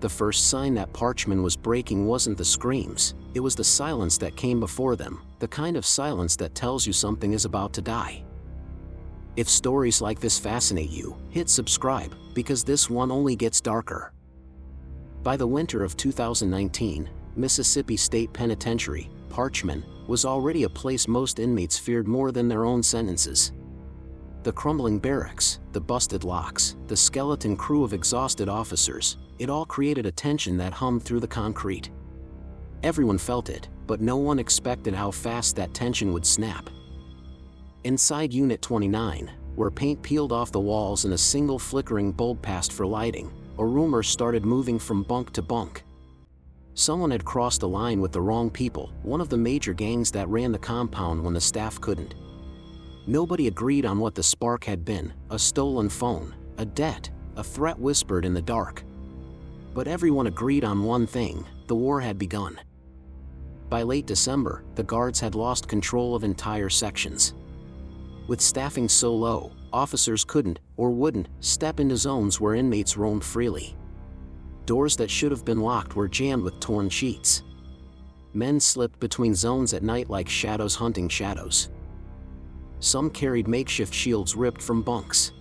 The first sign that Parchman was breaking wasn't the screams, it was the silence that came before them, the kind of silence that tells you something is about to die. If stories like this fascinate you, hit subscribe, because this one only gets darker. By the winter of 2019, Mississippi State Penitentiary, Parchman, was already a place most inmates feared more than their own sentences. The crumbling barracks, the busted locks, the skeleton crew of exhausted officers, it all created a tension that hummed through the concrete. Everyone felt it, but no one expected how fast that tension would snap. Inside Unit 29, where paint peeled off the walls and a single flickering bulb passed for lighting, a rumor started moving from bunk to bunk. Someone had crossed a line with the wrong people, one of the major gangs that ran the compound when the staff couldn't. Nobody agreed on what the spark had been, a stolen phone, a debt, a threat whispered in the dark. But everyone agreed on one thing: the war had begun. By late December, the guards had lost control of entire sections. With staffing so low, officers couldn't, or wouldn't, step into zones where inmates roamed freely. Doors that should have been locked were jammed with torn sheets. Men slipped between zones at night like shadows hunting shadows. Some carried makeshift shields ripped from bunks.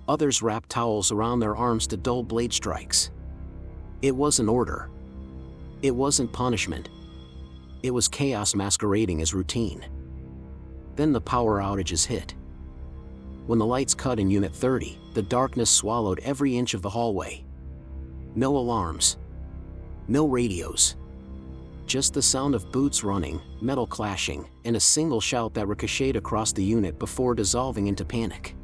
Others wrapped towels around their arms to dull blade strikes. It wasn't order. It wasn't punishment. It was chaos masquerading as routine. Then the power outages hit. When the lights cut in Unit 30, the darkness swallowed every inch of the hallway. No alarms. No radios. Just the sound of boots running, metal clashing, and a single shout that ricocheted across the unit before dissolving into panic.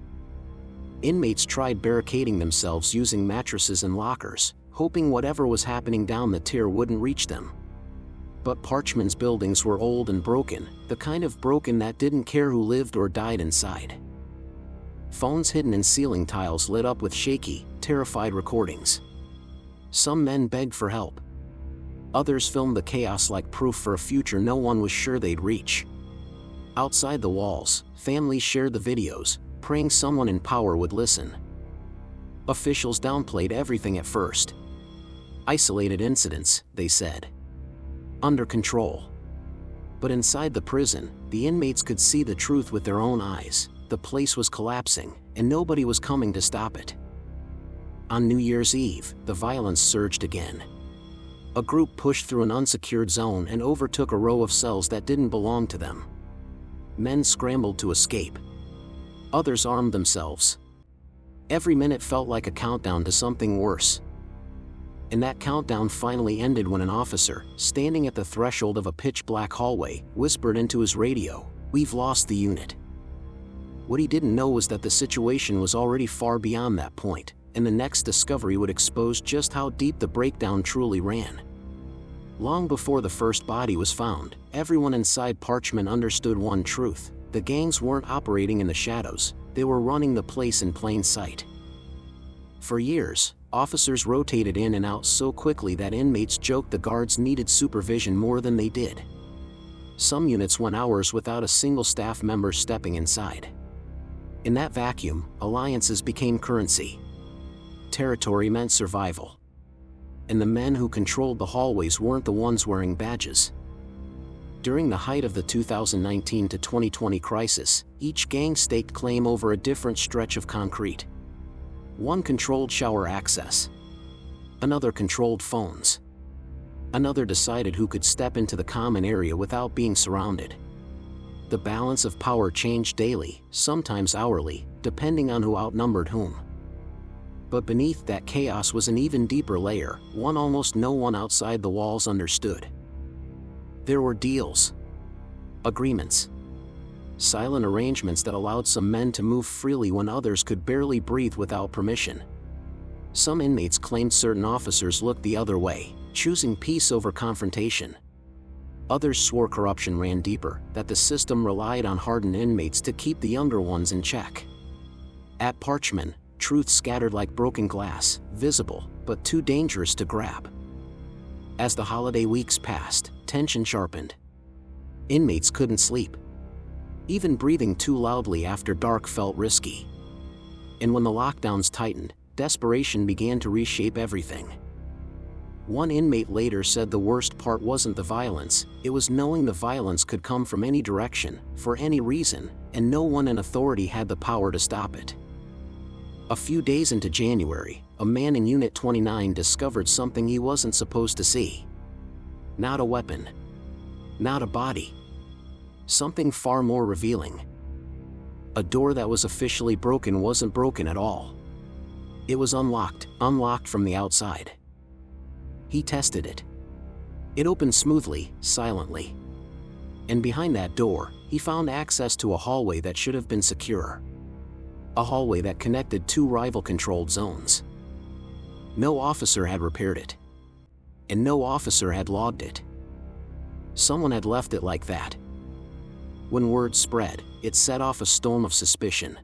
Inmates tried barricading themselves using mattresses and lockers, hoping whatever was happening down the tier wouldn't reach them. But Parchman's buildings were old and broken, the kind of broken that didn't care who lived or died inside. Phones hidden in ceiling tiles lit up with shaky, terrified recordings. Some men begged for help. Others filmed the chaos like proof for a future no one was sure they'd reach. Outside the walls, families shared the videos, praying someone in power would listen. Officials downplayed everything at first. Isolated incidents, they said. Under control. But inside the prison, the inmates could see the truth with their own eyes. The place was collapsing, and nobody was coming to stop it. On New Year's Eve, the violence surged again. A group pushed through an unsecured zone and overtook a row of cells that didn't belong to them. Men scrambled to escape. Others armed themselves. Every minute felt like a countdown to something worse. And that countdown finally ended when an officer, standing at the threshold of a pitch-black hallway, whispered into his radio, "We've lost the unit." What he didn't know was that the situation was already far beyond that point, and the next discovery would expose just how deep the breakdown truly ran. Long before the first body was found, everyone inside Parchman understood one truth: the gangs weren't operating in the shadows, they were running the place in plain sight. For years, officers rotated in and out so quickly that inmates joked the guards needed supervision more than they did. Some units went hours without a single staff member stepping inside. In that vacuum, alliances became currency. Territory meant survival. And the men who controlled the hallways weren't the ones wearing badges. During the height of the 2019 to 2020 crisis, each gang staked claim over a different stretch of concrete. One controlled shower access. Another controlled phones. Another decided who could step into the common area without being surrounded. The balance of power changed daily, sometimes hourly, depending on who outnumbered whom. But beneath that chaos was an even deeper layer, one almost no one outside the walls understood. There were deals. Agreements. Silent arrangements that allowed some men to move freely when others could barely breathe without permission. Some inmates claimed certain officers looked the other way, choosing peace over confrontation. Others swore corruption ran deeper, that the system relied on hardened inmates to keep the younger ones in check. At Parchman, truth scattered like broken glass, visible, but too dangerous to grab. As the holiday weeks passed, tension sharpened. Inmates couldn't sleep. Even breathing too loudly after dark felt risky. And when the lockdowns tightened, desperation began to reshape everything. One inmate later said the worst part wasn't the violence, it was knowing the violence could come from any direction, for any reason, and no one in authority had the power to stop it. A few days into January, a man in Unit 29 discovered something he wasn't supposed to see. Not a weapon. Not a body. Something far more revealing. A door that was officially broken wasn't broken at all. It was unlocked from the outside. He tested it. It opened smoothly, silently. And behind that door, he found access to a hallway that should have been secure. A hallway that connected two rival-controlled zones. No officer had repaired it. And no officer had logged it. Someone had left it like that. When word spread, it set off a storm of suspicion.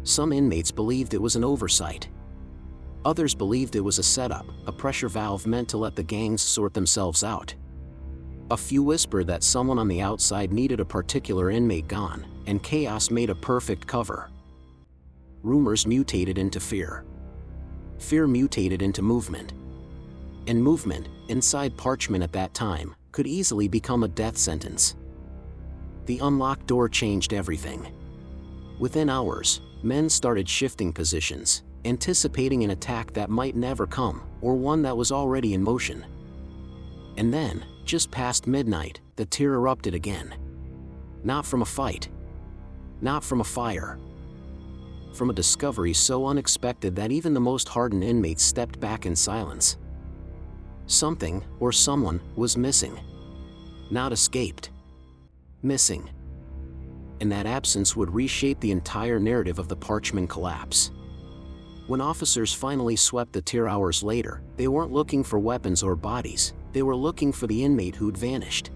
Some inmates believed it was an oversight. Others believed it was a setup, a pressure valve meant to let the gangs sort themselves out. A few whispered that someone on the outside needed a particular inmate gone, and chaos made a perfect cover. Rumors mutated into fear. Fear mutated into movement. And movement, inside Parchman at that time, could easily become a death sentence. The unlocked door changed everything. Within hours, men started shifting positions, anticipating an attack that might never come, or one that was already in motion. And then, just past midnight, the tear erupted again. Not from a fight. Not from a fire. From a discovery so unexpected that even the most hardened inmates stepped back in silence. Something, or someone, was missing. Not escaped. Missing. And that absence would reshape the entire narrative of the Parchman collapse. When officers finally swept the tier hours later, they weren't looking for weapons or bodies, they were looking for the inmate who'd vanished.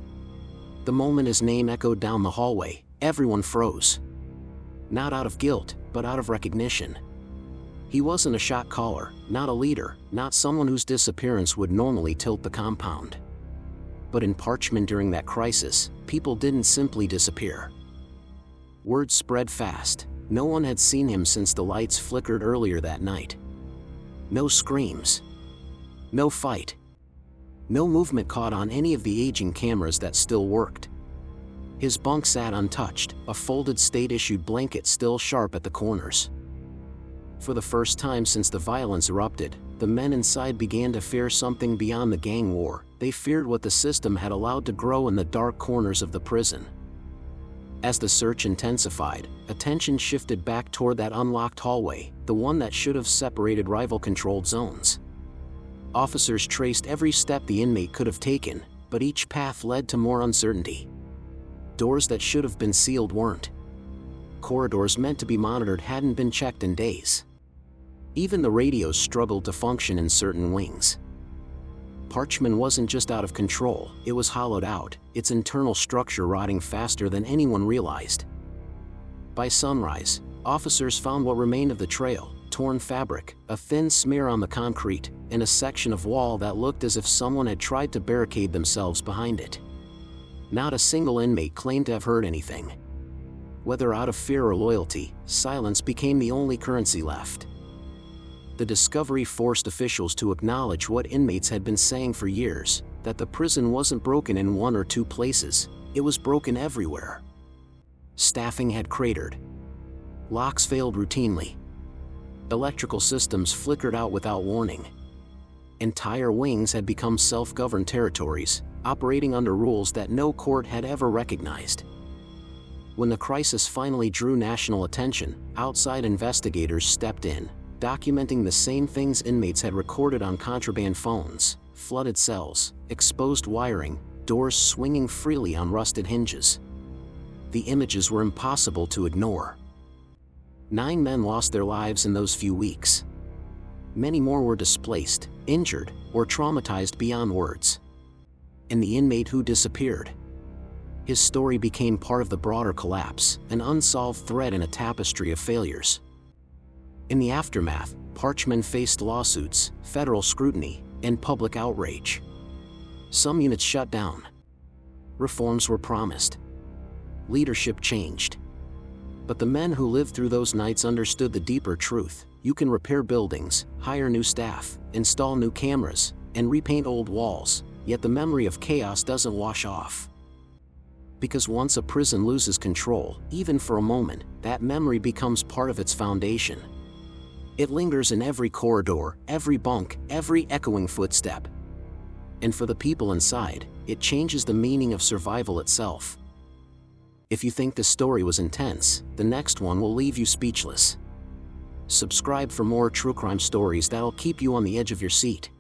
The moment his name echoed down the hallway, everyone froze. Not out of guilt, but out of recognition. He wasn't a shot caller, not a leader, not someone whose disappearance would normally tilt the compound. But in Parchman during that crisis, people didn't simply disappear. Word spread fast. No one had seen him since the lights flickered earlier that night. No screams. No fight. No movement caught on any of the aging cameras that still worked. His bunk sat untouched, a folded state-issued blanket still sharp at the corners. For the first time since the violence erupted, the men inside began to fear something beyond the gang war. They feared what the system had allowed to grow in the dark corners of the prison. As the search intensified, attention shifted back toward that unlocked hallway, the one that should have separated rival-controlled zones. Officers traced every step the inmate could have taken, but each path led to more uncertainty. Doors that should have been sealed weren't. Corridors meant to be monitored hadn't been checked in days. Even the radios struggled to function in certain wings. Parchman wasn't just out of control, it was hollowed out, its internal structure rotting faster than anyone realized. By sunrise, officers found what remained of the trail, torn fabric, a thin smear on the concrete, and a section of wall that looked as if someone had tried to barricade themselves behind it. Not a single inmate claimed to have heard anything. Whether out of fear or loyalty, silence became the only currency left. The discovery forced officials to acknowledge what inmates had been saying for years, that the prison wasn't broken in one or two places, it was broken everywhere. Staffing had cratered. Locks failed routinely. Electrical systems flickered out without warning. Entire wings had become self-governed territories, operating under rules that no court had ever recognized. When the crisis finally drew national attention, outside investigators stepped in, documenting the same things inmates had recorded on contraband phones: flooded cells, exposed wiring, doors swinging freely on rusted hinges. The images were impossible to ignore. 9 men lost their lives in those few weeks. Many more were displaced, injured, or traumatized beyond words. And the inmate who disappeared. His story became part of the broader collapse, an unsolved thread in a tapestry of failures. In the aftermath, Parchman faced lawsuits, federal scrutiny, and public outrage. Some units shut down. Reforms were promised. Leadership changed. But the men who lived through those nights understood the deeper truth: you can repair buildings, hire new staff, install new cameras, and repaint old walls, yet the memory of chaos doesn't wash off. Because once a prison loses control, even for a moment, that memory becomes part of its foundation. It lingers in every corridor, every bunk, every echoing footstep. And for the people inside, it changes the meaning of survival itself. If you think this story was intense, the next one will leave you speechless. Subscribe for more true crime stories that'll keep you on the edge of your seat.